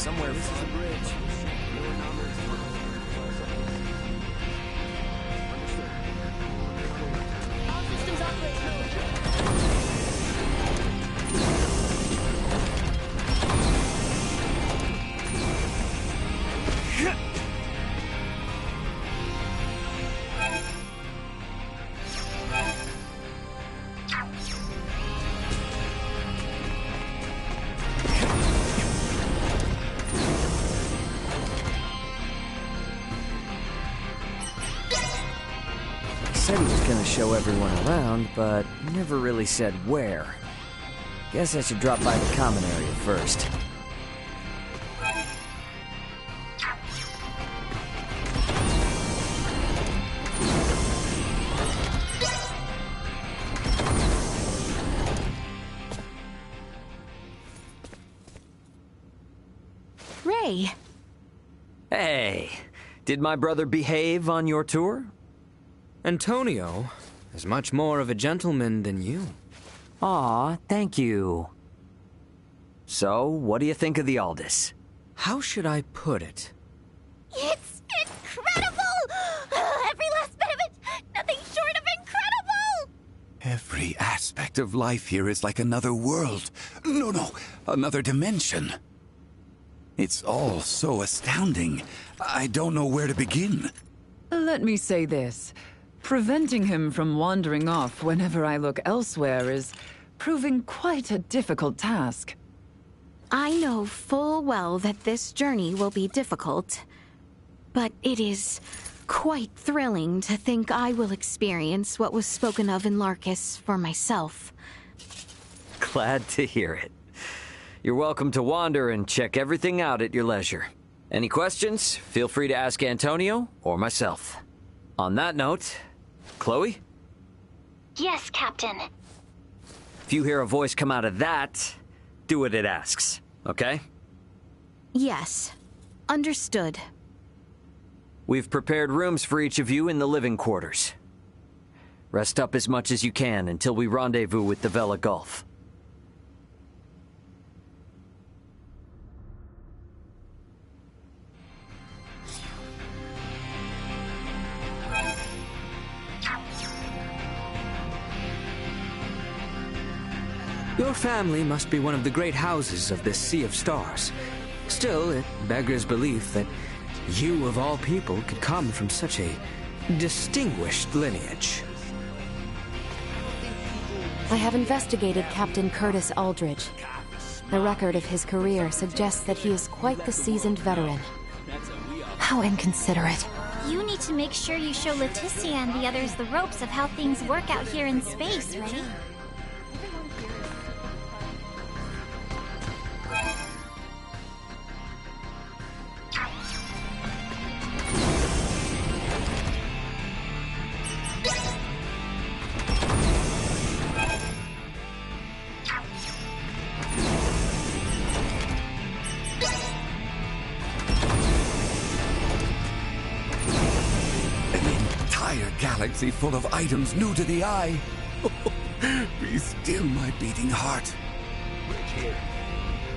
Somewhere this is a bridge. All systems operational. Said he was gonna show everyone around, but never really said where. Guess I should drop by the common area first. Ray. Hey, did my brother behave on your tour? Antonio is much more of a gentleman than you. Aw, thank you. So, what do you think of the Aldous? How should I put it? It's incredible! Every last bit of it! Nothing short of incredible! Every aspect of life here is like another world. No, another dimension. It's all so astounding. I don't know where to begin. Let me say this. Preventing him from wandering off whenever I look elsewhere is proving quite a difficult task. I know full well that this journey will be difficult, but it is quite thrilling to think I will experience what was spoken of in Larkus for myself. Glad to hear it. You're welcome to wander and check everything out at your leisure. Any questions? Feel free to ask Antonio or myself. On that note, Chloe? Yes, Captain. If you hear a voice come out of that, do what it asks, okay? Yes. Understood. We've prepared rooms for each of you in the living quarters. Rest up as much as you can until we rendezvous with the Vela Gulf. Your family must be one of the great houses of this Sea of Stars. Still, it beggars belief that you, of all people, could come from such a distinguished lineage. I have investigated Captain Curtis Aldridge. The record of his career suggests that he is quite the seasoned veteran. How inconsiderate. You need to make sure you show Leticia and the others the ropes of how things work out here in space, right? Galaxy full of items new to the eye. Be still, my beating heart.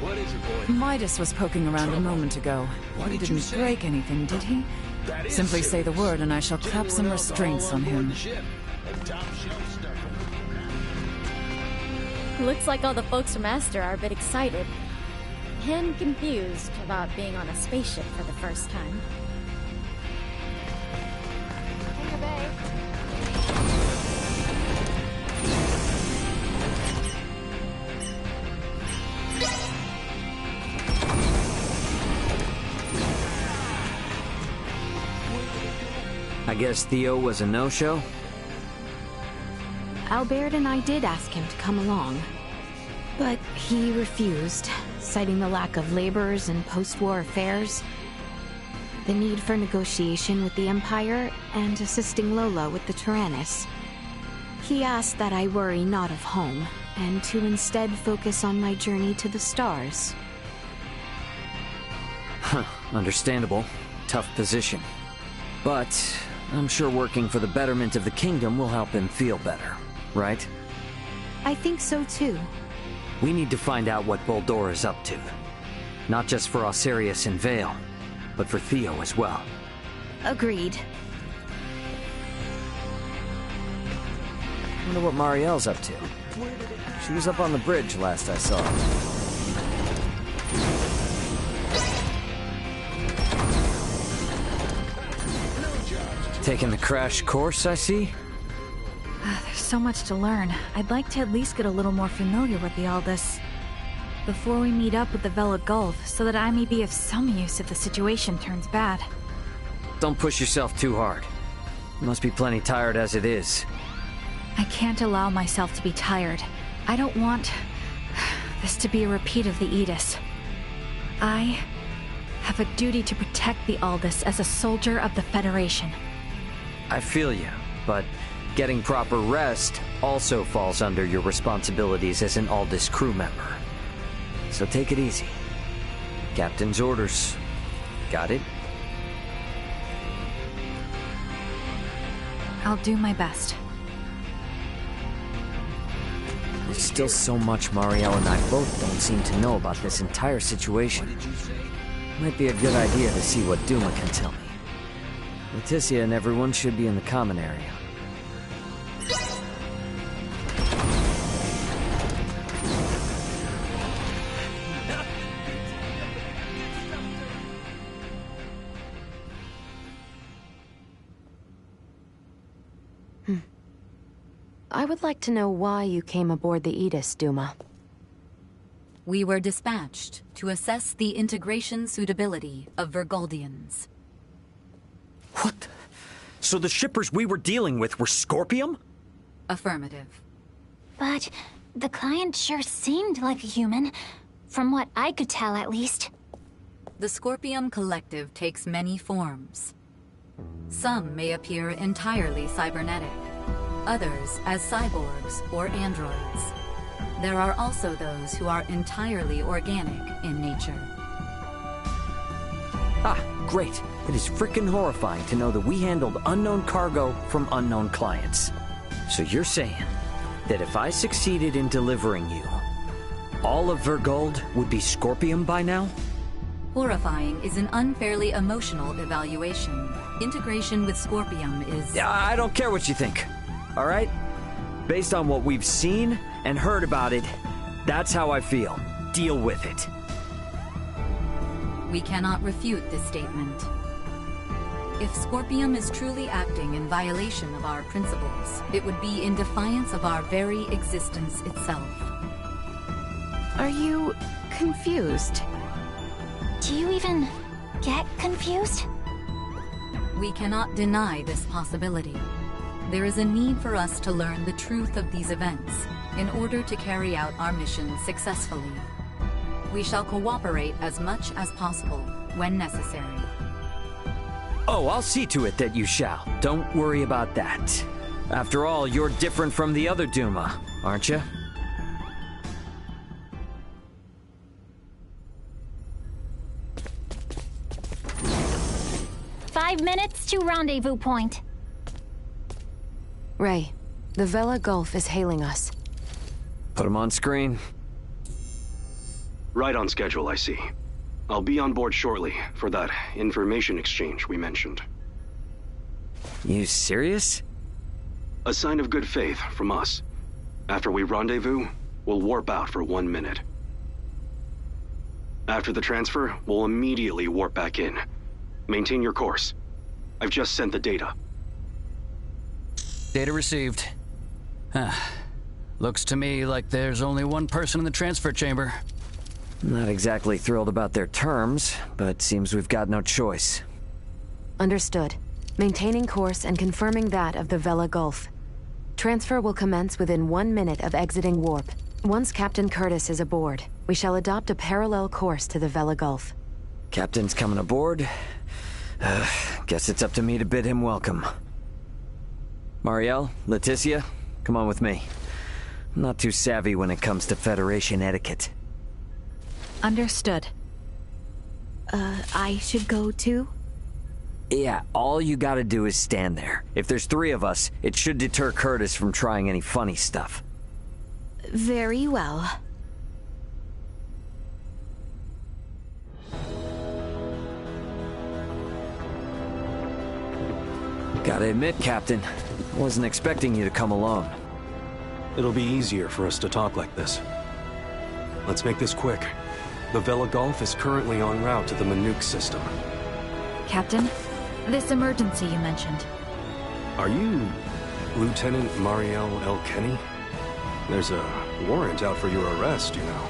What is it, boy? Midas was poking around a moment ago. He didn't break anything, did he? Simply say the word and I shall clap some restraints on him. Looks like all the folks from Aster are a bit excited. And confused about being on a spaceship for the first time. I guess Theo was a no-show? Albert and I did ask him to come along, but he refused, citing the lack of laborers and post-war affairs, the need for negotiation with the Empire, and assisting Lola with the Tyrannus. He asked that I worry not of home, and to instead focus on my journey to the stars. Huh, understandable. Tough position. But I'm sure working for the betterment of the kingdom will help him feel better, right? I think so too. We need to find out what Boldora is up to. Not just for Osirius and Vale, but for Theo as well. Agreed. Wonder what Marielle's up to. She was up on the bridge last I saw her. Taking the crash course, I see? There's so much to learn. I'd like to at least get a little more familiar with the Aldous before we meet up with the Vela Gulf, so that I may be of some use if the situation turns bad. Don't push yourself too hard. You must be plenty tired as it is. I can't allow myself to be tired. I don't want this to be a repeat of the Aegis. I have a duty to protect the Aldous as a soldier of the Federation. I feel you, but getting proper rest also falls under your responsibilities as an Aldous crew member. So take it easy. Captain's orders. Got it? I'll do my best. There's still so much Marielle and I both don't seem to know about this entire situation. Might be a good idea to see what Duma can tell me. Leticia and everyone should be in the common area. I would like to know why you came aboard the Aegis, Duma. We were dispatched to assess the integration suitability of Vergoldians. What? So the shippers we were dealing with were Scorpium? Affirmative. But the client sure seemed like a human, from what I could tell at least. The Scorpium Collective takes many forms. Some may appear entirely cybernetic, others as cyborgs or androids. There are also those who are entirely organic in nature. Ah, great. It is frickin' horrifying to know that we handled unknown cargo from unknown clients. So you're saying that if I succeeded in delivering you, all of Vergold would be Scorpium by now? Horrifying is an unfairly emotional evaluation. Integration with Scorpium is... I don't care what you think, all right? Based on what we've seen and heard about it, that's how I feel. Deal with it. We cannot refute this statement. If Scorpium is truly acting in violation of our principles, it would be in defiance of our very existence itself. Are you confused? Do you even get confused? We cannot deny this possibility. There is a need for us to learn the truth of these events in order to carry out our mission successfully. We shall cooperate as much as possible when necessary. Oh, I'll see to it that you shall. Don't worry about that. After all, you're different from the other Duma, aren't you? "5 minutes to rendezvous point." Ray, the Vela Gulf is hailing us. Put him on screen. Right on schedule, I see. I'll be on board shortly for that information exchange we mentioned. You serious? A sign of good faith from us. After we rendezvous, we'll warp out for 1 minute. After the transfer, we'll immediately warp back in. Maintain your course. I've just sent the data. Data received. Looks to me like there's only one person in the transfer chamber. Not exactly thrilled about their terms, but seems we've got no choice. Understood. Maintaining course and confirming that of the Vela Gulf. Transfer will commence within 1 minute of exiting warp. Once Captain Curtis is aboard, we shall adopt a parallel course to the Vela Gulf. Captain's coming aboard. Guess it's up to me to bid him welcome. Marielle, Leticia, come on with me. I'm not too savvy when it comes to Federation etiquette. Understood. I should go too? Yeah, all you gotta do is stand there. If there's 3 of us, it should deter Curtis from trying any funny stuff. Very well. Gotta admit, Captain, I wasn't expecting you to come alone. It'll be easier for us to talk like this. Let's make this quick. The Vela Gulf is currently en route to the Manuk system. Captain, this emergency you mentioned. Are you Lieutenant Marielle L. Kenny? There's a warrant out for your arrest, you know.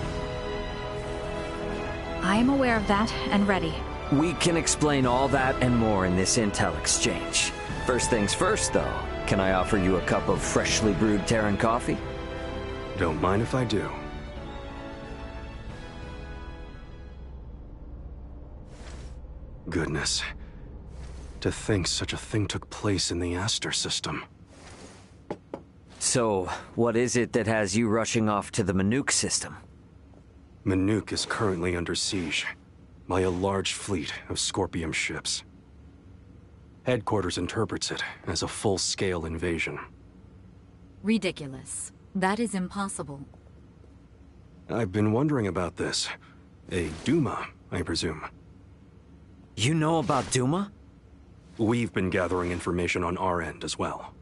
I am aware of that and ready. We can explain all that and more in this intel exchange. First things first, though. Can I offer you a cup of freshly brewed Terran coffee? Don't mind if I do. Goodness. To think such a thing took place in the Aster system. So, what is it that has you rushing off to the Manuk system? Manuk is currently under siege by a large fleet of Scorpium ships. Headquarters interprets it as a full-scale invasion. Ridiculous. That is impossible. I've been wondering about this. A Duma, I presume. You know about Duma? We've been gathering information on our end as well.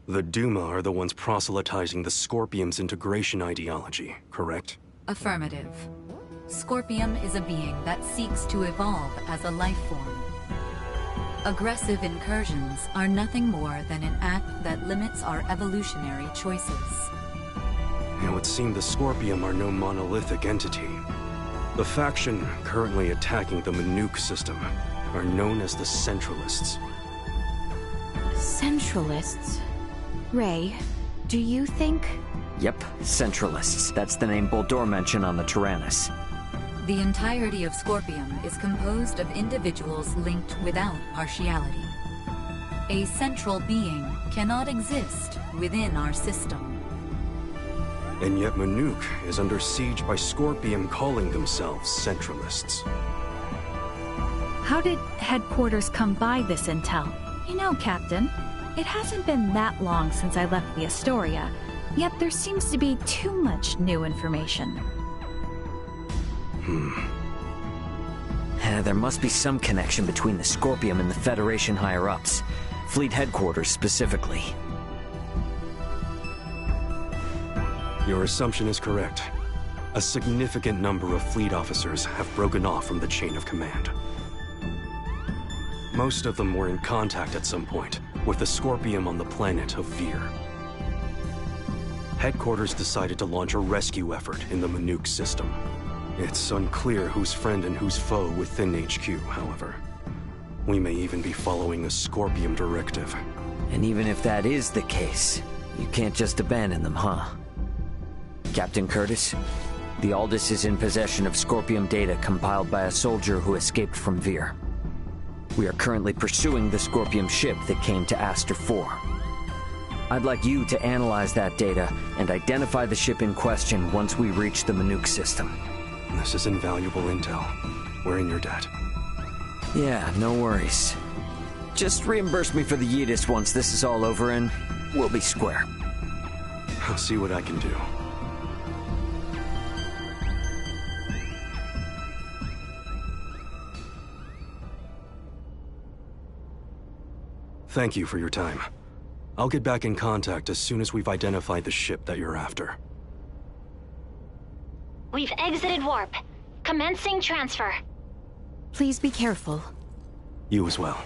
The Duma are the ones proselytizing the Scorpium's integration ideology, correct? Affirmative. Scorpium is a being that seeks to evolve as a life form. Aggressive incursions are nothing more than an act that limits our evolutionary choices. It would seem the Scorpium are no monolithic entity. The faction currently attacking the Manuk system are known as the Centralists. Centralists? Ray, do you think... Yep, Centralists. That's the name Boldor mentioned on the Tyrannus. The entirety of Scorpium is composed of individuals linked without partiality. A central being cannot exist within our system. And yet Manuk is under siege by Scorpium calling themselves Centralists. How did headquarters come by this intel? You know, Captain, it hasn't been that long since I left the Astoria, yet there seems to be too much new information. There must be some connection between the Scorpium and the Federation higher-ups. Fleet headquarters specifically. Your assumption is correct. A significant number of fleet officers have broken off from the chain of command. Most of them were in contact at some point with the Scorpium on the planet of Vir. Headquarters decided to launch a rescue effort in the Manuk system. It's unclear who's friend and who's foe within HQ, however. We may even be following a Scorpium directive. And even if that is the case, you can't just abandon them, huh? Captain Curtis, the Aldous is in possession of Scorpium data compiled by a soldier who escaped from Vir. We are currently pursuing the Scorpium ship that came to Aster 4. I'd like you to analyze that data and identify the ship in question once we reach the Manuk system. This is invaluable intel. We're in your debt. Yeah, no worries. Just reimburse me for the Yidis once this is all over and we'll be square. I'll see what I can do. Thank you for your time. I'll get back in contact as soon as we've identified the ship that you're after. We've exited warp. Commencing transfer. Please be careful. You as well.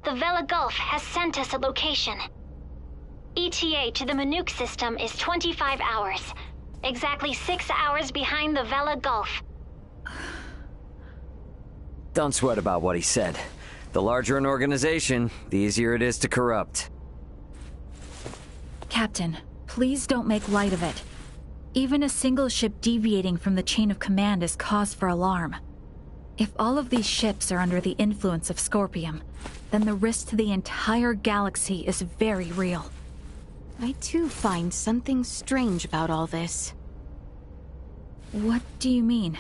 The Vela Gulf has sent us a location. ETA to the Manuk system is 25 hours. Exactly 6 hours behind the Vela Gulf. Don't sweat about what he said. The larger an organization, the easier it is to corrupt. Captain, please don't make light of it. Even a single ship deviating from the chain of command is cause for alarm. If all of these ships are under the influence of Scorpium, then the risk to the entire galaxy is very real. I too find something strange about all this. What do you mean?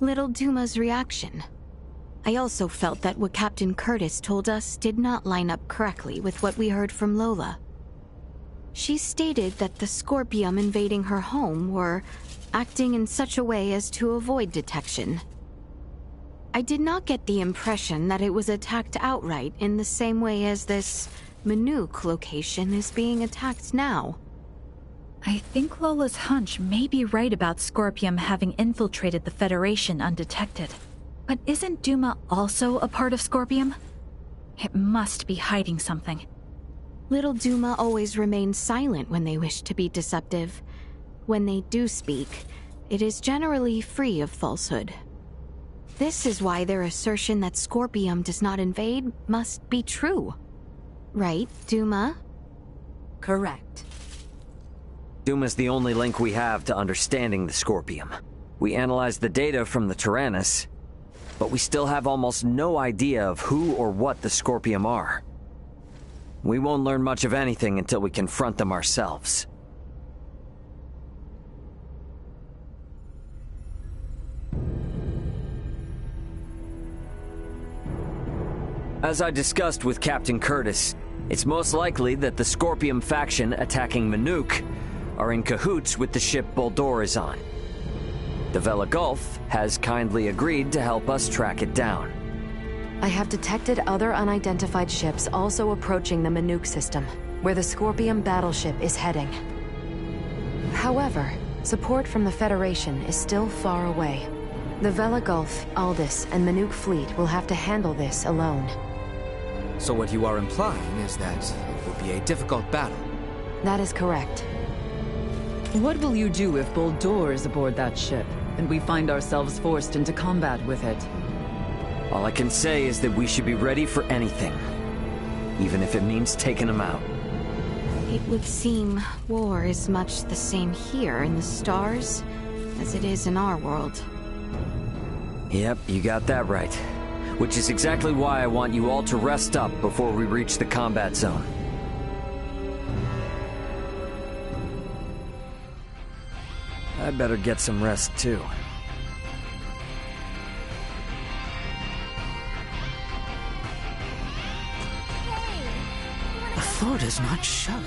Little Duma's reaction. I also felt that what Captain Curtis told us did not line up correctly with what we heard from Lola. She stated that the Scorpium invading her home were acting in such a way as to avoid detection. I did not get the impression that it was attacked outright in the same way as this Manook location is being attacked now. I think Lola's hunch may be right about Scorpium having infiltrated the Federation undetected. But isn't Duma also a part of Scorpium? It must be hiding something. Little Duma always remains silent when they wish to be deceptive. When they do speak, it is generally free of falsehood. This is why their assertion that Scorpium does not invade must be true. Right, Duma? Correct. Duma's the only link we have to understanding the Scorpium. We analyzed the data from the Tyrannus, but we still have almost no idea of who or what the Scorpium are. We won't learn much of anything until we confront them ourselves. As I discussed with Captain Curtis, it's most likely that the Scorpium faction attacking Manook are in cahoots with the ship Boldor is on. The Vela Gulf has kindly agreed to help us track it down. I have detected other unidentified ships also approaching the Manook system, where the Scorpium Battleship is heading. However, support from the Federation is still far away. The Vela Gulf, Aldous, and Manook fleet will have to handle this alone. So what you are implying is that it will be a difficult battle. That is correct. What will you do if Boldor is aboard that ship, and we find ourselves forced into combat with it? All I can say is that we should be ready for anything, even if it means taking them out. It would seem war is much the same here in the stars as it is in our world. Yep, you got that right. Which is exactly why I want you all to rest up before we reach the combat zone. I better get some rest too. The floor does not shut.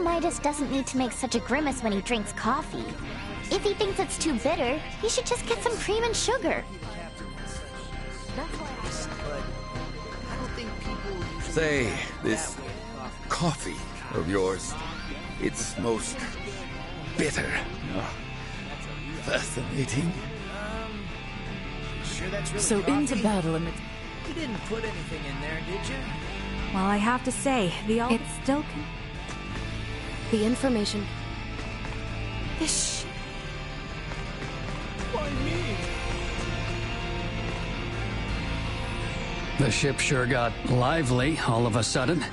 Midas doesn't need to make such a grimace when he drinks coffee. If he thinks it's too bitter, he should just get some cream and sugar. Say, this coffee of yours, it's most bitter. Oh, fascinating. So into battle and You didn't put anything in there, did you? Well, I have to say, it still can... The information... This... Why me? The ship sure got lively all of a sudden.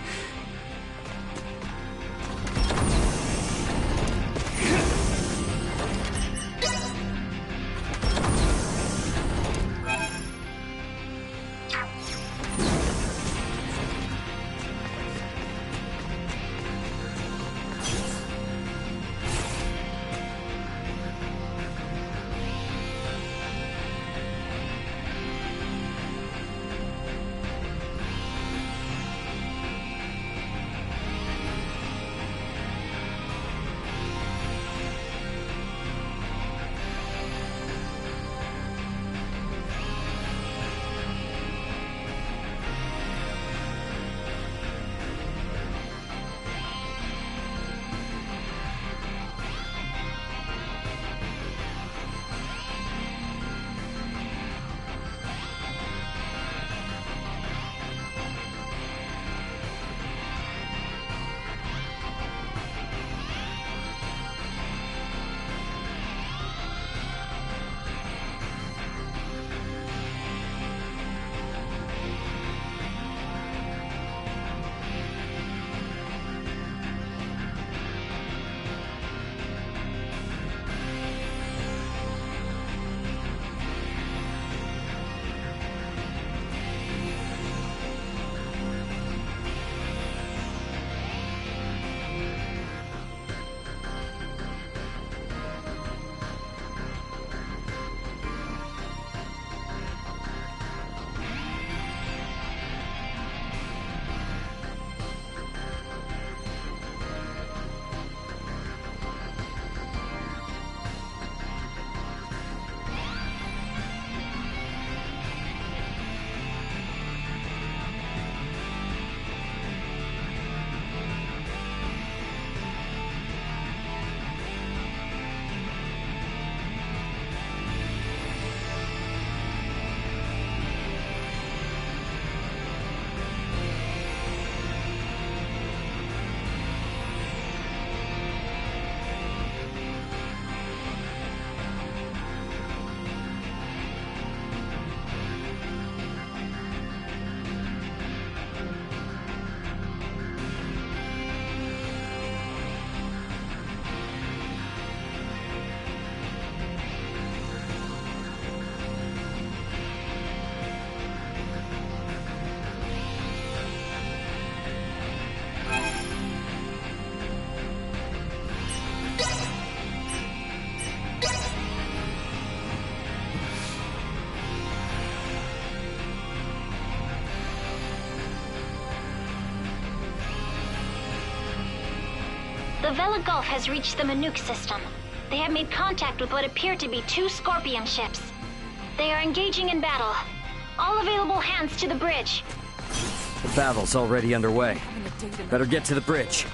The Vela Gulf has reached the Manook system. They have made contact with what appear to be 2 Scorpium ships. They are engaging in battle. All available hands to the bridge. The battle's already underway. Better get to the bridge.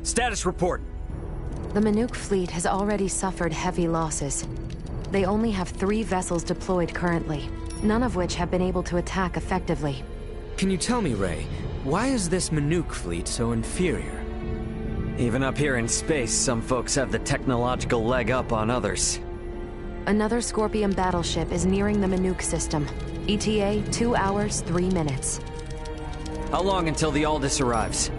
Status report. The Manook fleet has already suffered heavy losses. They only have 3 vessels deployed currently, none of which have been able to attack effectively. Can you tell me, Ray, why is this Manook fleet so inferior? Even up here in space, some folks have the technological leg up on others. Another Scorpium battleship is nearing the Manook system. ETA 2 hours, 3 minutes. How long until the Aldous arrives?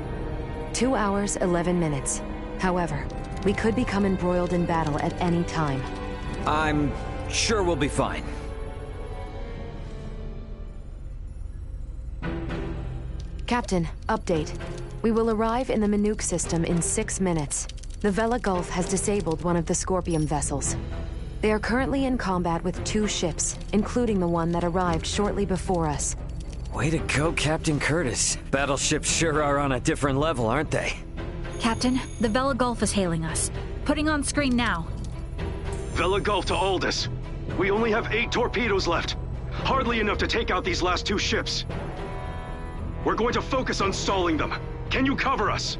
2 hours, 11 minutes. However, we could become embroiled in battle at any time. I'm sure we'll be fine. Captain, update. We will arrive in the Manook system in 6 minutes. The Vela Gulf has disabled one of the Scorpium vessels. They are currently in combat with 2 ships, including the one that arrived shortly before us. Way to go, Captain Curtis. Battleships sure are on a different level, aren't they? Captain, the Vela Gulf is hailing us. Putting on screen now. Vela Gulf to Aldous. We only have 8 torpedoes left. Hardly enough to take out these last 2 ships. We're going to focus on stalling them. Can you cover us?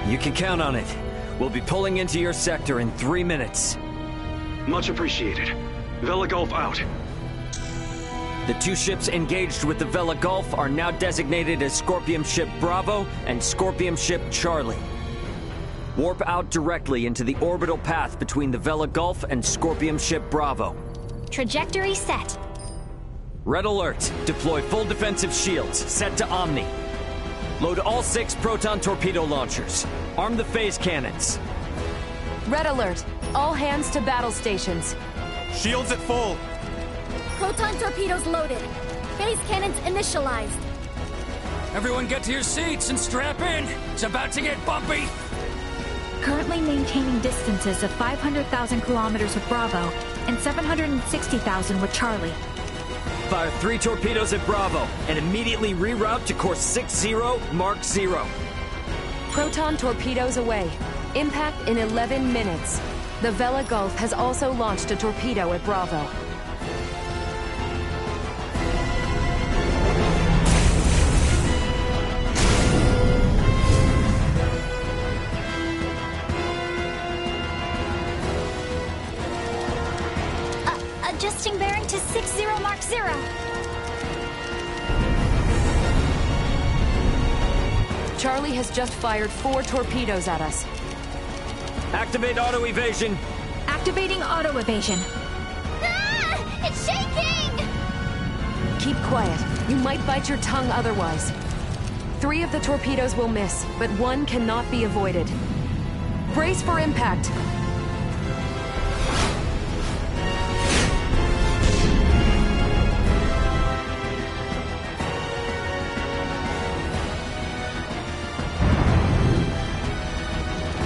You can count on it. We'll be pulling into your sector in 3 minutes. Much appreciated. Vela Gulf out. The 2 ships engaged with the Vela Gulf are now designated as Scorpium Ship Bravo and Scorpium Ship Charlie. Warp out directly into the orbital path between the Vela Gulf and Scorpium Ship Bravo. Trajectory set. Red alert. Deploy full defensive shields. Set to Omni. Load all 6 proton torpedo launchers. Arm the phase cannons. Red alert. All hands to battle stations. Shields at full. Proton torpedoes loaded. Phase cannons initialized. Everyone get to your seats and strap in. It's about to get bumpy. Currently maintaining distances of 500,000 kilometers with Bravo and 760,000 with Charlie. Fire 3 torpedoes at Bravo and immediately reroute to course 60 Mark 0. Proton torpedoes away. Impact in 11 minutes. The Vela Gulf has also launched a torpedo at Bravo. Adjusting bearing to 60 Mark 0. Charlie has just fired 4 torpedoes at us. Activate auto evasion. Activating auto evasion. Ah! It's shaking! Keep quiet. You might bite your tongue otherwise. 3 of the torpedoes will miss, but 1 cannot be avoided. Brace for impact.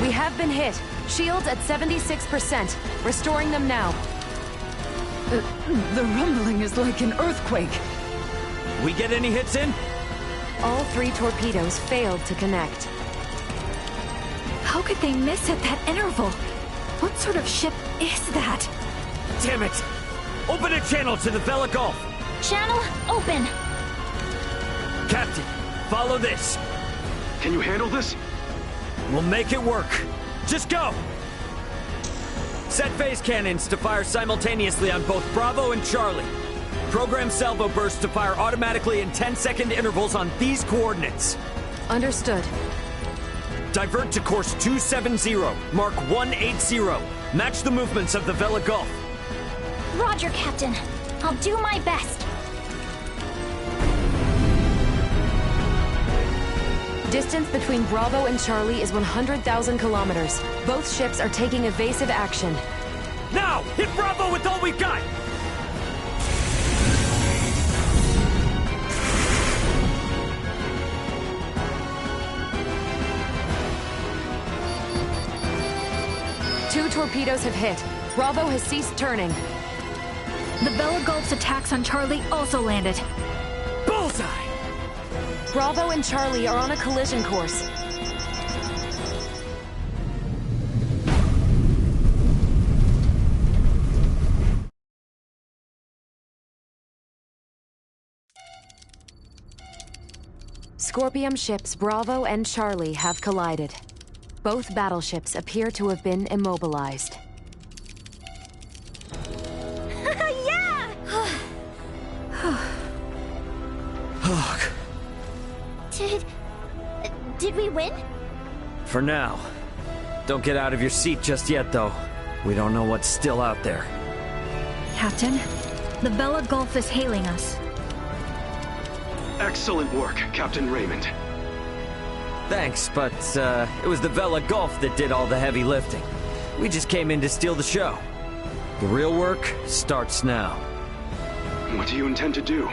We have been hit. Shields at 76%. Restoring them now. The rumbling is like an earthquake. We get any hits in? All 3 torpedoes failed to connect. How could they miss at that interval? What sort of ship is that? Damn it! Open a channel to the Vela Gulf. Channel open. Captain, follow this. Can you handle this? We'll make it work. Just go! Set phase cannons to fire simultaneously on both Bravo and Charlie. Program salvo bursts to fire automatically in 10-second intervals on these coordinates. Understood. Divert to course 270, mark 180. Match the movements of the Vela Gulf. Roger, Captain. I'll do my best. Distance between Bravo and Charlie is 100,000 kilometers. Both ships are taking evasive action. Now! Hit Bravo with all we've got! torpedoes have hit. Bravo has ceased turning. The Bella Gulf's attacks on Charlie also landed. Bullseye! Bravo and Charlie are on a collision course. Scorpium ships Bravo and Charlie have collided. Both battleships appear to have been immobilized. Yeah! Did we win? For now. Don't get out of your seat just yet, though. We don't know what's still out there. Captain, the Bella Gulf is hailing us. Excellent work, Captain Raymond. Thanks, but it was the Vela Gulf that did all the heavy lifting. We just came in to steal the show. The real work starts now. What do you intend to do?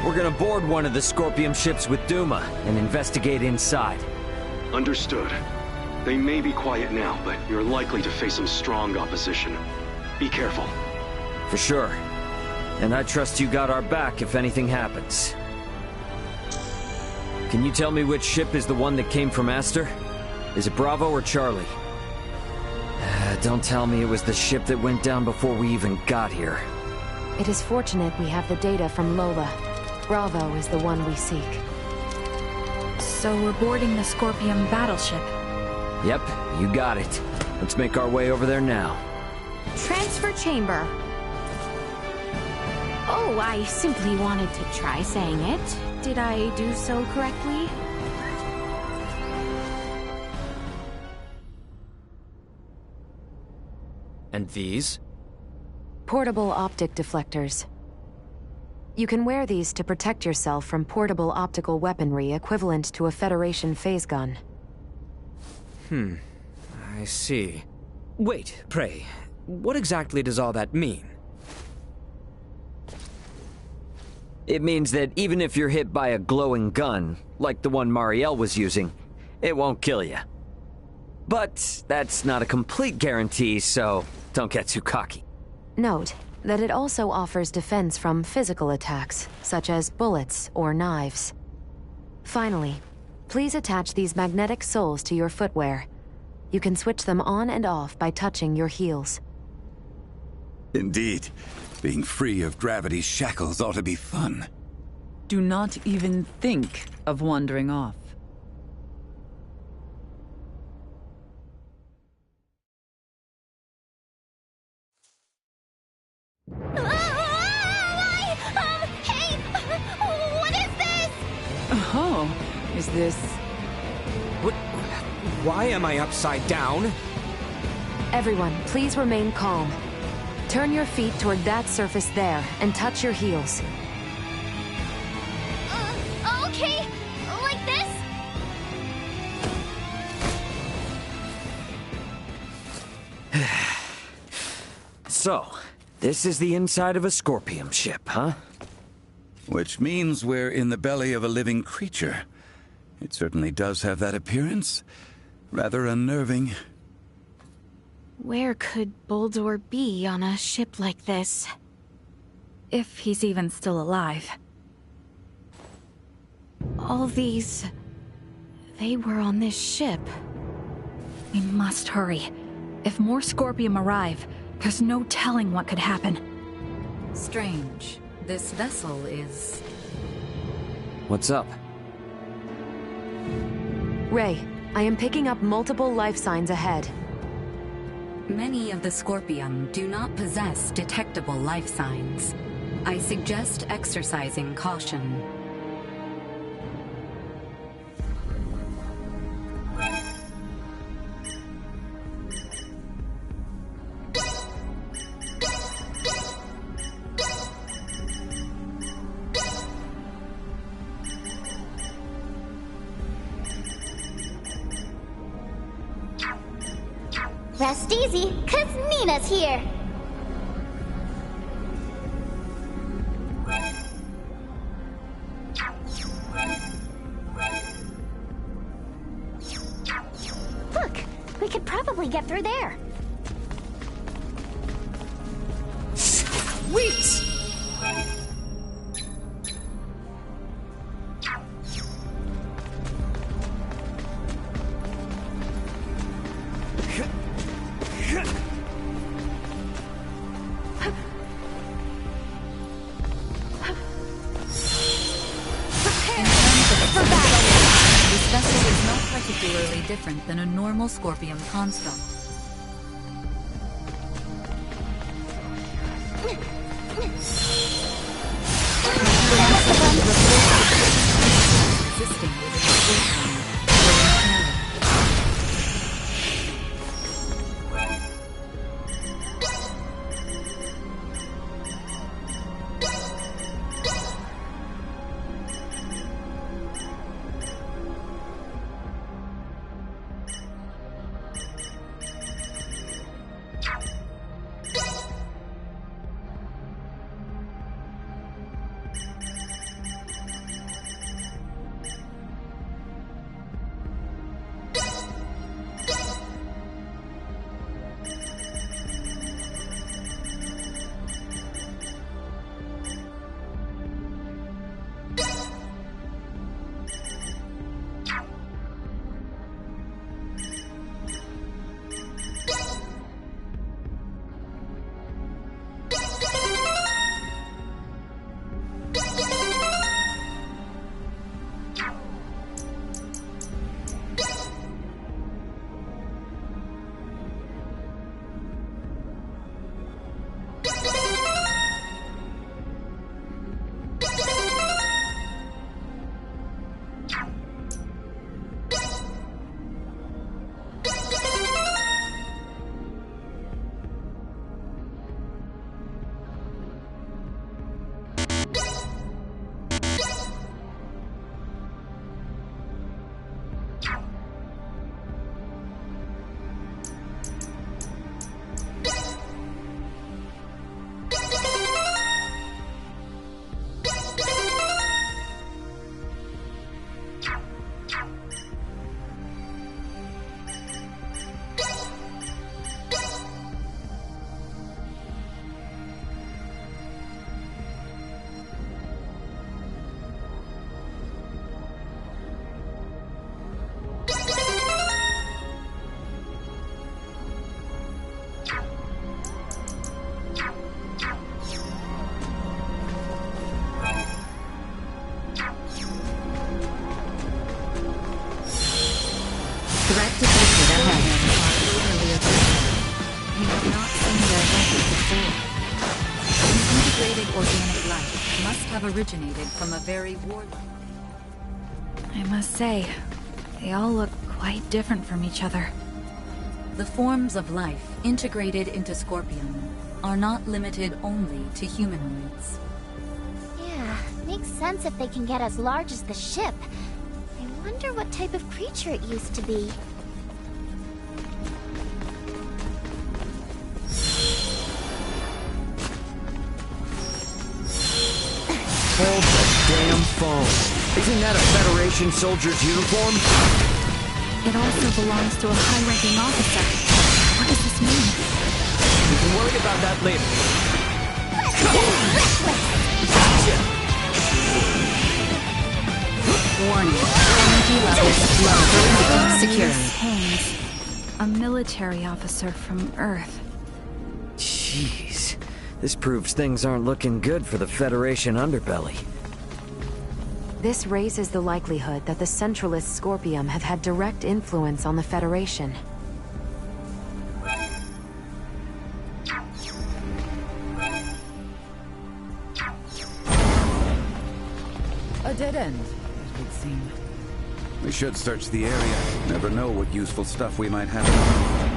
We're gonna board one of the Scorpium ships with Duma and investigate inside. Understood. They may be quiet now, but you're likely to face some strong opposition. Be careful. For sure. And I trust you got our back if anything happens. Can you tell me which ship is the one that came from Aster? Is it Bravo or Charlie? Don't tell me it was the ship that went down before we even got here. It is fortunate we have the data from Lola. Bravo is the one we seek. So we're boarding the Scorpium Battleship. Yep, you got it. Let's make our way over there now. Transfer chamber. Oh, I simply wanted to try saying it. Did I do so correctly? And these? Portable optic deflectors. You can wear these to protect yourself from portable optical weaponry equivalent to a Federation phase gun. I see. Wait, pray, what exactly does all that mean? It means that even if you're hit by a glowing gun, like the one Marielle was using, it won't kill you. But that's not a complete guarantee, so don't get too cocky. Note that it also offers defense from physical attacks, such as bullets or knives. Finally, please attach these magnetic soles to your footwear. You can switch them on and off by touching your heels. Indeed. Being free of gravity's shackles ought to be fun. Do not even think of wandering off. Hey! What is this? Oh, is this... What? Why am I upside down? Everyone, please remain calm. Turn your feet toward that surface there and touch your heels. Okay. Like this? So, this is the inside of a Scorpium ship, huh? Which means we're in the belly of a living creature. It certainly does have that appearance. Rather unnerving. Where could Boldor be on a ship like this? If he's even still alive. All these... they were on this ship. We must hurry. If more Scorpium arrive, there's no telling what could happen. Strange. This vessel is... What's up? Ray, I am picking up multiple life signs ahead. Many of the Scorpium do not possess detectable life signs. I suggest exercising caution. Rest easy, 'cause Nina's here. Look, we could probably get through there. different than a normal Scorpium construct. Existing within the Scorpium. Originated from a very warlike. I must say, they all look quite different from each other. The forms of life integrated into Scorpium are not limited only to humanoids. Yeah, makes sense if they can get as large as the ship. I wonder what type of creature it used to be. Hold the damn phone. Isn't that a Federation soldier's uniform? It also belongs to a high-ranking officer. What does this mean? We can worry about that later. Warning. Energy levels low. Perimeter secure. Haynes, a military officer from Earth. Jeez. This proves things aren't looking good for the Federation underbelly. This raises the likelihood that the Centralist Scorpium have had direct influence on the Federation. A dead end, it would seem. We should search the area. Never know what useful stuff we might have.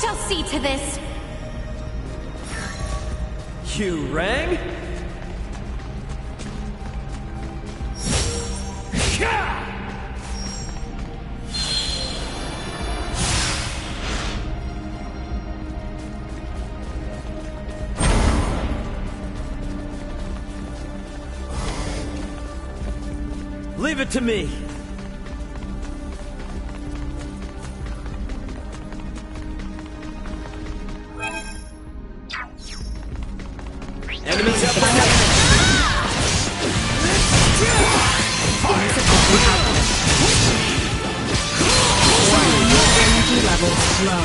Shall see to this. You rang? Leave it to me. Low.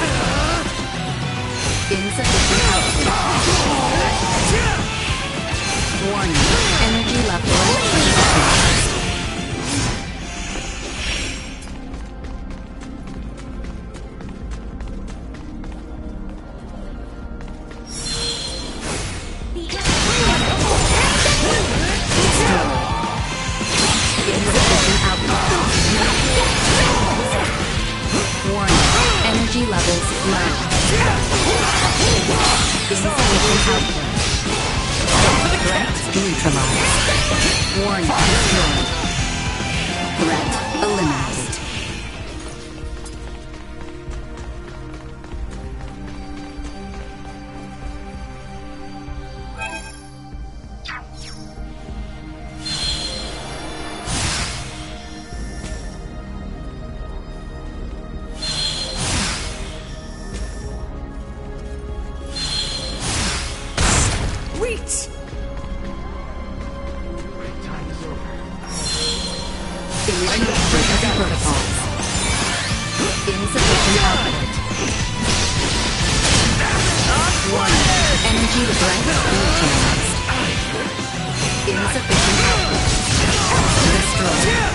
Insufficient output. Warning. Energy level increased. Energy levels low. Insufficient output. Threat neutralized. Warning destroyed. Threat eliminated. Protocols. Insufficient output. Warning. Energy threat neutralized. Insufficient output. Destroyed.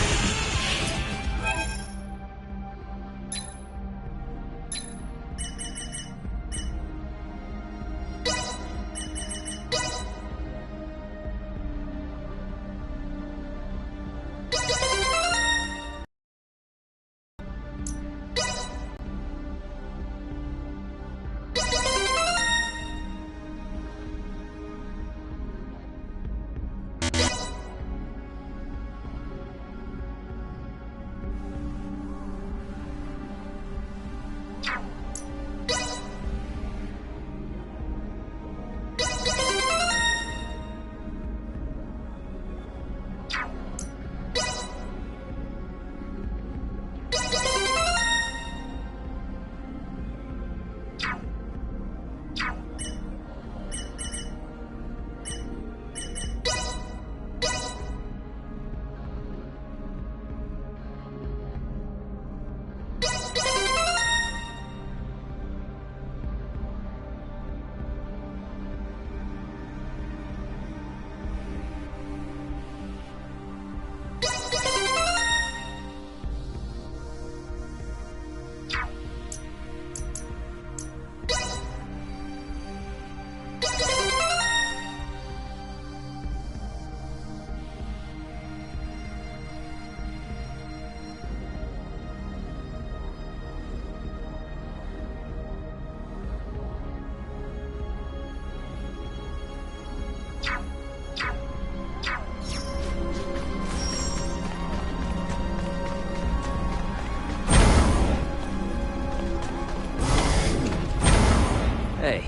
Hey,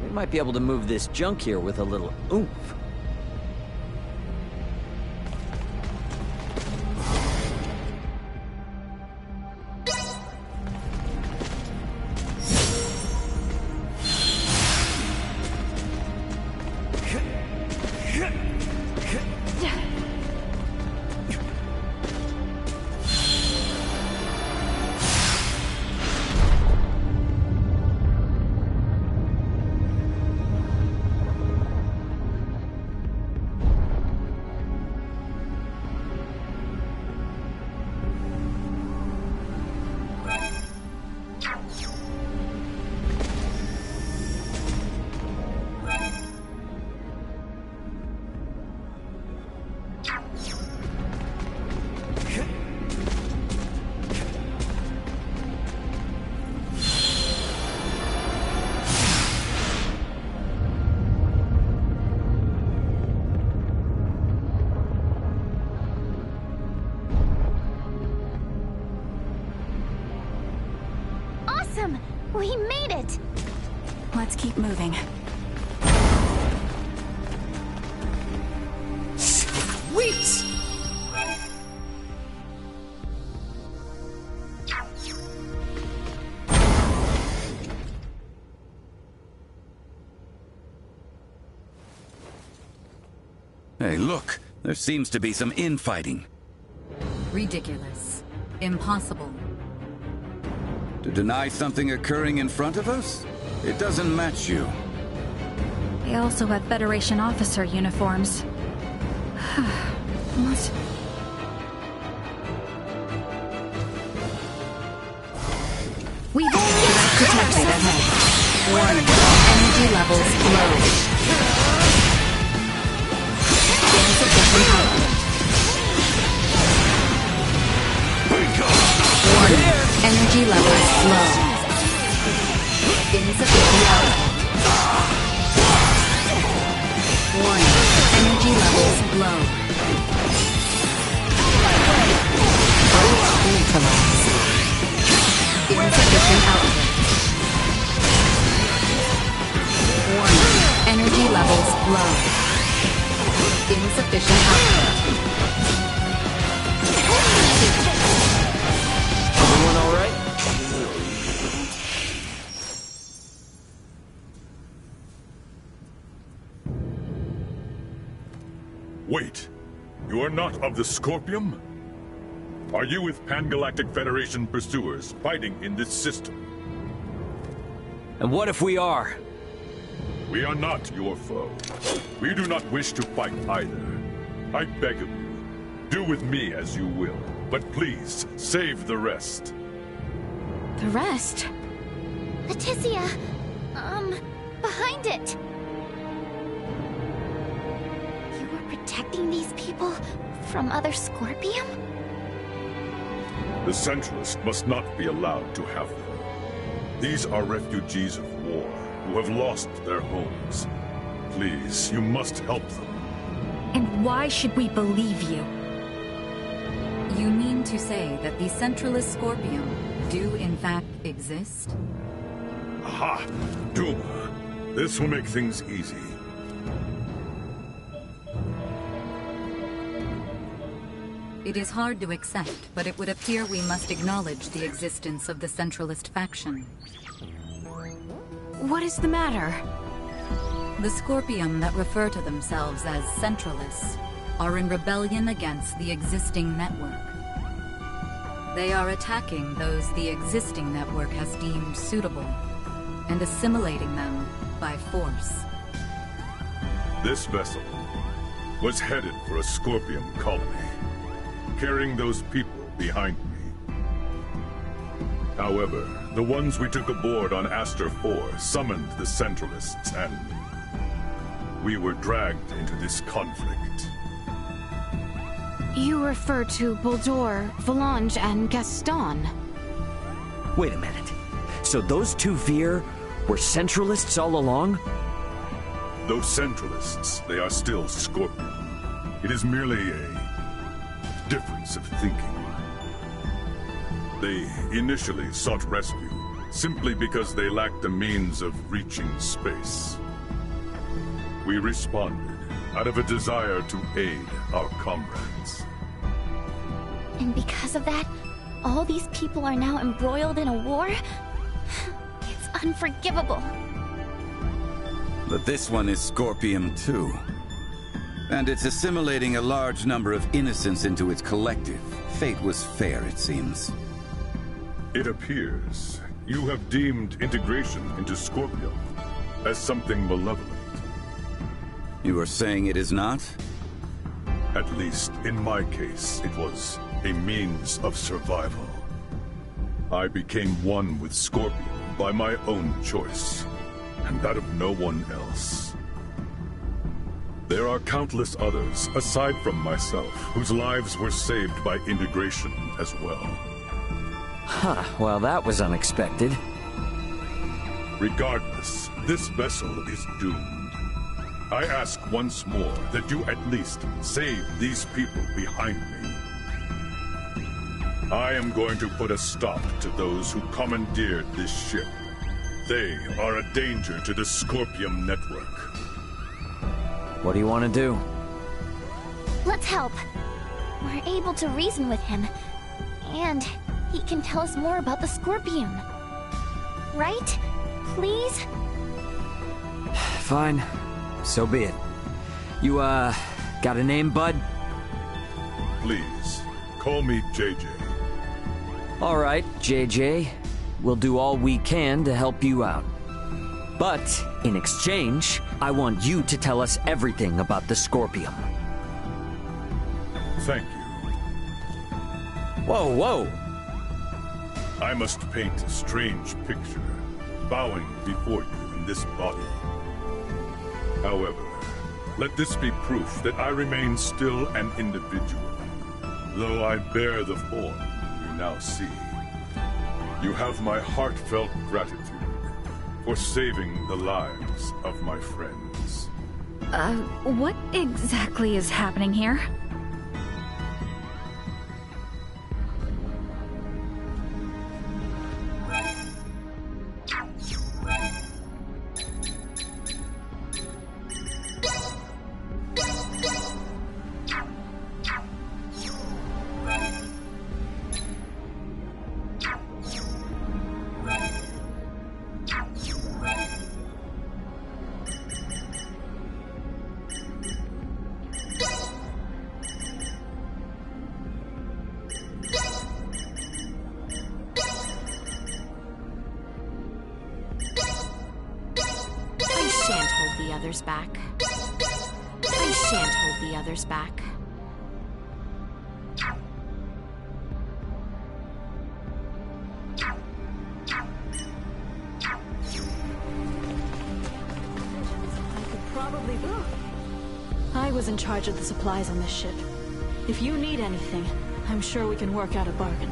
we might be able to move this junk here with a little oomph. We made it! Let's keep moving. Sweet! Hey, look! There seems to be some infighting. Ridiculous. Impossible. To deny something occurring in front of us? It doesn't match you. They also have Federation officer uniforms. Must... We've detected ahead. Warning. Energy levels low. Insufficient output. Warning. Energy levels low. Insufficient output. Warning. Energy levels low. Neutralized. Insufficient output. Warning. Energy levels low. Insufficient output. Everyone all right? Wait. You are not of the Scorpium? Are you with Pan-Galactic Federation pursuers fighting in this system? And what if we are? We are not your foe. We do not wish to fight either. I beg of you, do with me as you will, but please, save the rest. The rest? Leticia, behind it. You were protecting these people from other Scorpium? The Centralists must not be allowed to have them. These are refugees of war who have lost their homes. Please, you must help them. And why should we believe you? You mean to say that the Centralist Scorpium do in fact exist? Aha! Duma. This will make things easy. It is hard to accept, but it would appear we must acknowledge the existence of the Centralist faction. What is the matter? The Scorpium that refer to themselves as Centralists are in rebellion against the existing network. They are attacking those the existing network has deemed suitable, and assimilating them by force. This vessel was headed for a Scorpium colony, carrying those people behind me. However, the ones we took aboard on Aster 4 summoned the Centralists, and we were dragged into this conflict. You refer to Boldor, Volange, and Gaston. Wait a minute. So those two Veer were Centralists all along? Those Centralists, they are still Scorpion. It is merely a difference of thinking. They initially sought rescue simply because they lacked the means of reaching space. We responded out of a desire to aid our comrades. And because of that, all these people are now embroiled in a war? It's unforgivable. But this one is Scorpium too. And it's assimilating a large number of innocents into its collective. Fate was fair, it seems. It appears you have deemed integration into Scorpium as something malevolent. You are saying it is not? At least, in my case, it was a means of survival. I became one with Scorpion by my own choice, and that of no one else. There are countless others, aside from myself, whose lives were saved by integration as well. Huh, well that was unexpected. Regardless, this vessel is doomed. I ask once more that you at least save these people behind me. I am going to put a stop to those who commandeered this ship. They are a danger to the Scorpium network. What do you want to do? Let's help. We're able to reason with him. And he can tell us more about the Scorpium. Right? Please? Fine. So be it. You, got a name, bud? Please, call me JJ. All right, JJ. we'll do all we can to help you out. But, in exchange, I want you to tell us everything about the Scorpium. Thank you. Whoa, whoa! I must paint a strange picture, bowing before you in this body. However, let this be proof that I remain still an individual, though I bear the form you now see. You have my heartfelt gratitude for saving the lives of my friends. What exactly is happening here? Back. I shan't hold the others back. I was in charge of the supplies on this ship. If you need anything, I'm sure we can work out a bargain.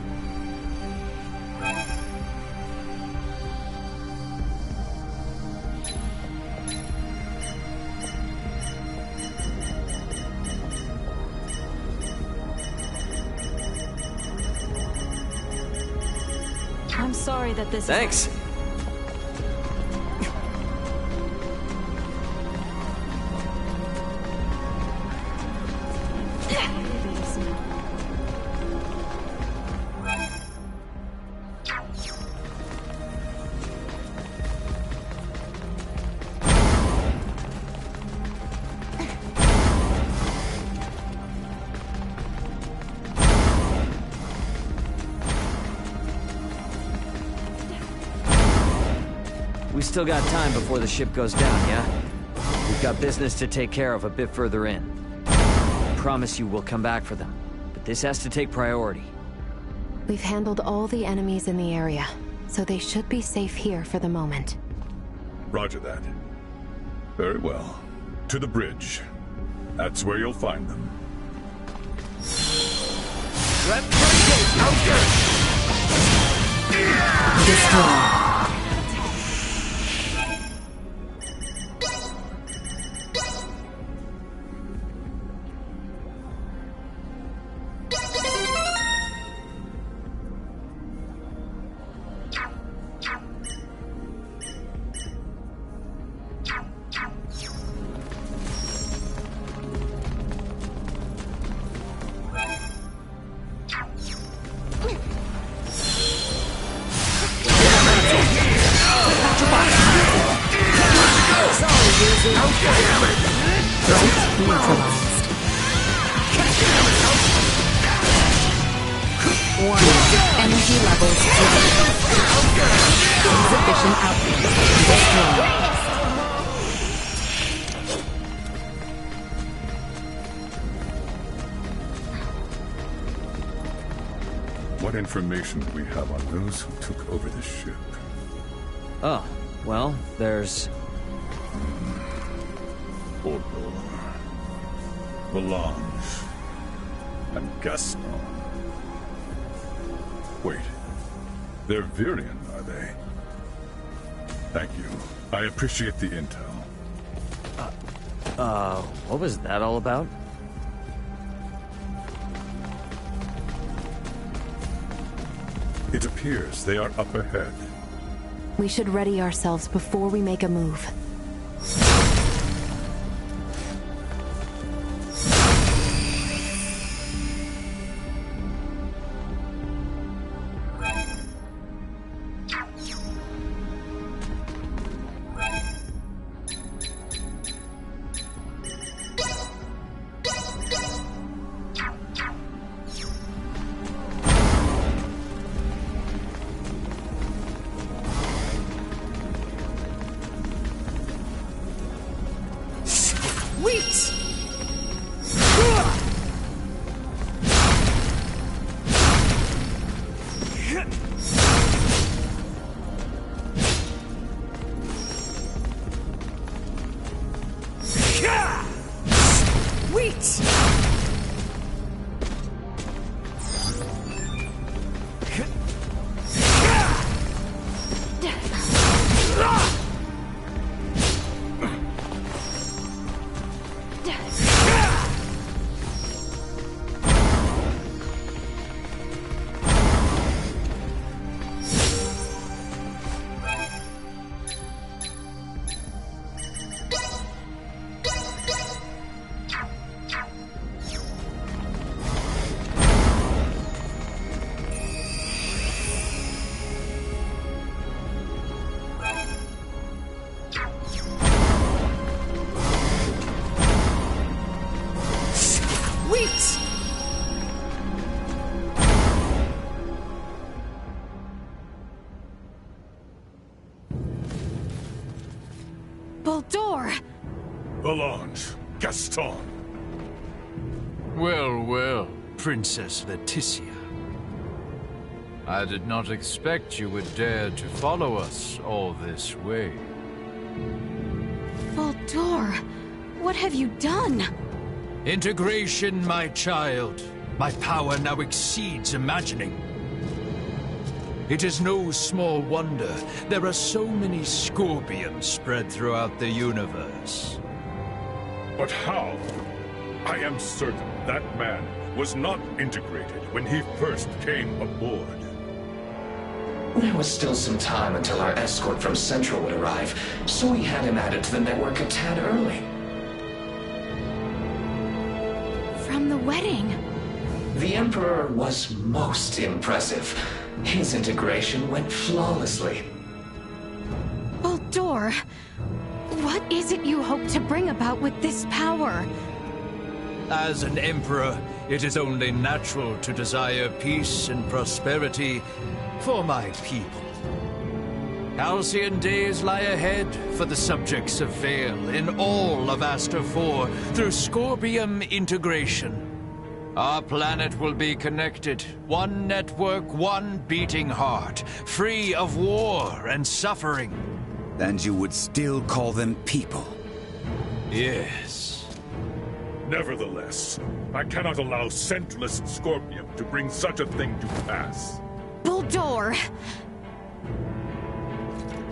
I'm sorry that this Thanks. We still got time before the ship goes down, yeah? We've got business to take care of a bit further in. I promise you we'll come back for them, but this has to take priority. We've handled all the enemies in the area, so they should be safe here for the moment. Roger that. Very well. To the bridge. That's where you'll find them. Destroy. Energy levels insufficient output. Destroy. What information do we have on those who took over the ship? Oh, well, there's... Ordor, Valange, and Gaston. Wait, they're Virian, are they? Thank you. I appreciate the intel. What was that all about? It appears they are up ahead. We should ready ourselves before we make a move. Wait! Baldur! Volange, Gaston. Well, well, Princess Laetitia. I did not expect you would dare to follow us all this way. Baldur, what have you done? Integration, my child. My power now exceeds imagining. It is no small wonder there are so many Scorpions spread throughout the universe. But how? I am certain that man was not integrated when he first came aboard. There was still some time until our escort from Central would arrive, so we had him added to the network a tad early. From the wedding. The Emperor was most impressive. His integration went flawlessly. Baldur, what is it you hope to bring about with this power? As an Emperor, it is only natural to desire peace and prosperity for my people. Halcyon days lie ahead for the subjects of Vale in all of Aster 4 through Scorpium integration. Our planet will be connected, one network, one beating heart, free of war and suffering. And you would still call them people? Yes. Nevertheless, I cannot allow Centralist Scorpium to bring such a thing to pass. Baldur!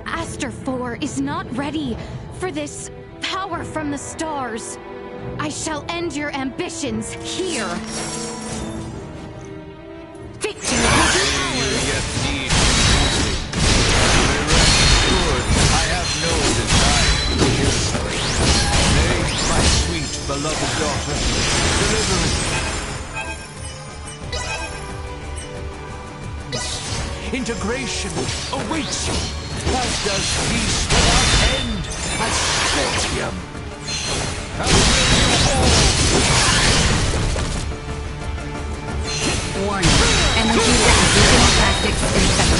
Aster 4 is not ready for this power from the stars. I shall end your ambitions here. Victory will be ours. I have no desire to kill her. Nay, my sweet, beloved daughter, deliver it. Integration awaits you, as does peace without end at Scorpium. Warning. Energy acquisition tactics infected.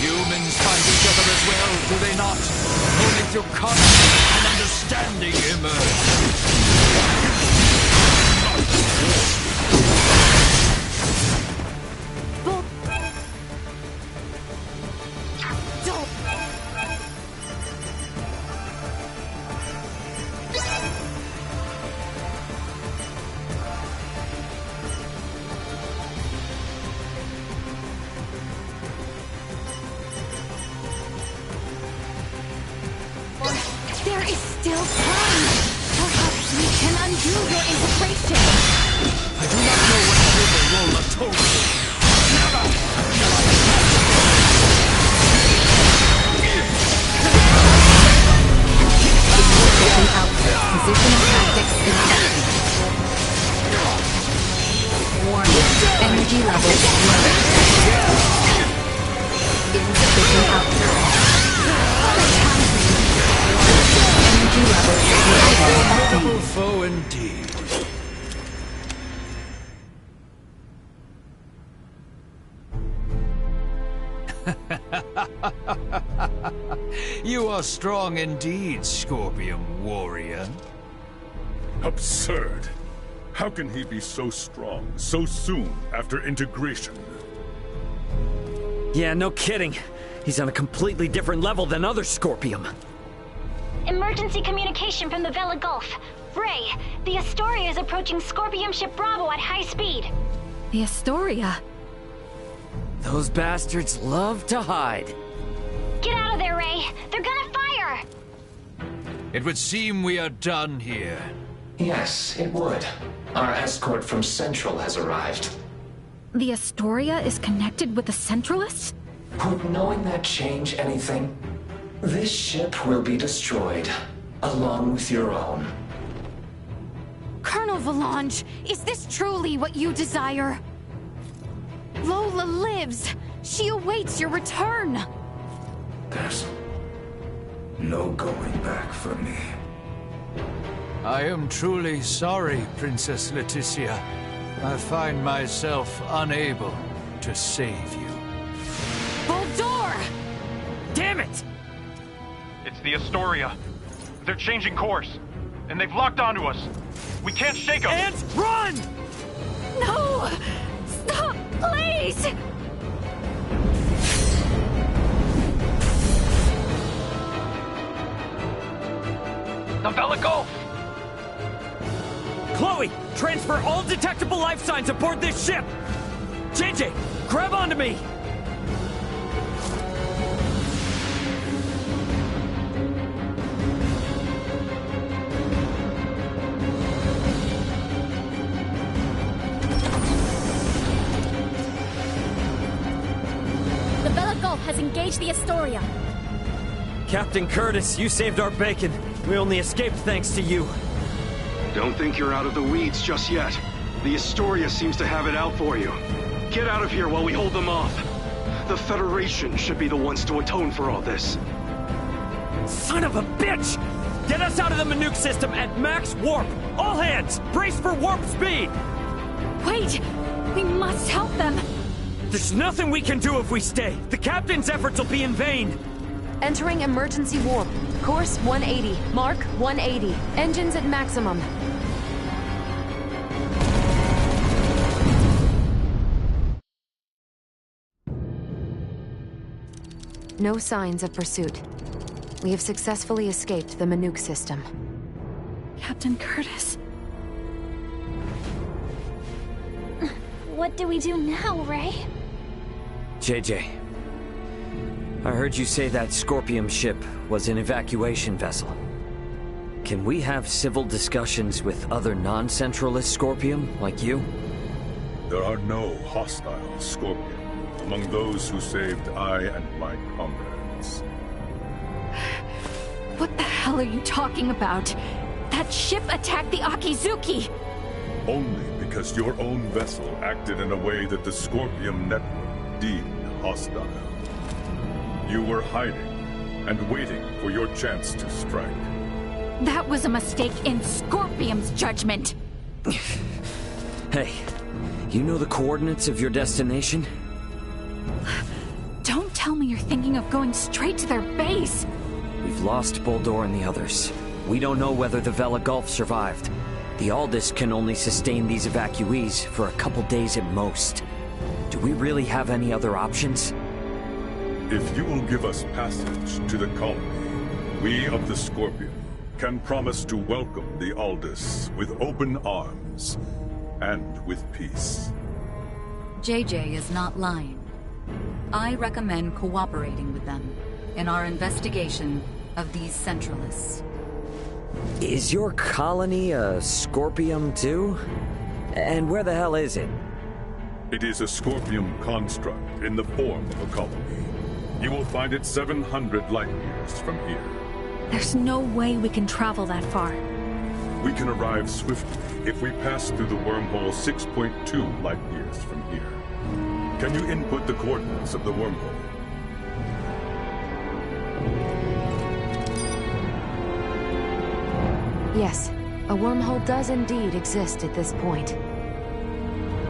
Humans find each other as well, do they not? Only through conflict and understanding There is still time. Perhaps we can undo your integration. I do not know what River told me. Never! Taking output. Positional tactics infected. Warning. Energy levels low. Insufficient output. Energy levels Formidable foe indeed. You are strong indeed, Scorpium warrior. Absurd. How can he be so strong so soon after integration? Yeah, no kidding. He's on a completely different level than other Scorpium. Emergency communication from the Vela Gulf. Ray, the Astoria is approaching Scorpium ship Bravo at high speed. The Astoria? Those bastards love to hide. Get out of there, Ray. They're gonna fire! It would seem we are done here. Yes, it would. Our escort from Central has arrived. The Astoria is connected with the Centralists? Would knowing that change anything? This ship will be destroyed, along with your own. Colonel Volange, is this truly what you desire? Lola lives. She awaits your return. There's no going back for me. I am truly sorry, Princess Leticia. I find myself unable to save you. Bulldor! Damn it! It's the Astoria. They're changing course, and they've locked onto us. We can't shake them. And run! No! Stop, please! The Vela Gulf! Chloe, transfer all detectable life signs aboard this ship! JJ, grab onto me! The Vela Gulf has engaged the Astoria. Captain Curtis, you saved our bacon. We only escaped thanks to you. Don't think you're out of the weeds just yet. The Astoria seems to have it out for you. Get out of here while we hold them off. The Federation should be the ones to atone for all this. Son of a bitch! Get us out of the Manuke system at max warp! All hands, brace for warp speed! Wait! We must help them! There's nothing we can do if we stay. The captain's efforts will be in vain. Entering emergency warp. Course 180. Mark 180. Engines at maximum. No signs of pursuit. We have successfully escaped the Manuke system. Captain Curtis. What do we do now, Ray? JJ, I heard you say that Scorpium ship was an evacuation vessel. Can we have civil discussions with other non-Centralist Scorpium, like you? There are no hostile Scorpium among those who saved I and my comrades. What the hell are you talking about? That ship attacked the Akizuki! Only because your own vessel acted in a way that the Scorpium network deemed hostile. You were hiding and waiting for your chance to strike. That was a mistake in Scorpium's judgment! Hey, you know the coordinates of your destination? Don't tell me you're thinking of going straight to their base! We've lost Bulldor and the others. We don't know whether the Vela Gulf survived. The Aldous can only sustain these evacuees for a couple days at most. Do we really have any other options? If you will give us passage to the colony, we of the Scorpion can promise to welcome the Aldous with open arms and with peace. JJ is not lying. I recommend cooperating with them in our investigation of these Centralists. Is your colony a Scorpium too? And where the hell is it? It is a Scorpium construct in the form of a colony. You will find it 700 light years from here. There's no way we can travel that far. We can arrive swiftly if we pass through the wormhole 6.2 light years from here. Can you input the coordinates of the wormhole? Yes, a wormhole does indeed exist at this point.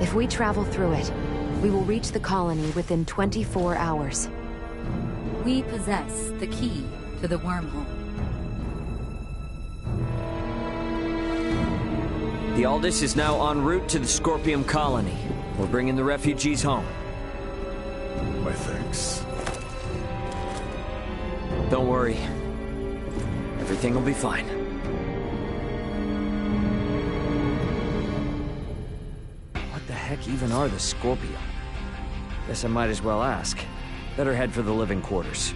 If we travel through it, we will reach the colony within 24 hours. We possess the key to the wormhole. The Aldous is now en route to the Scorpium colony. We're bringing the refugees home. My thanks. Don't worry. Everything will be fine. What the heck even are the Scorpium? Guess I might as well ask. Better head for the living quarters.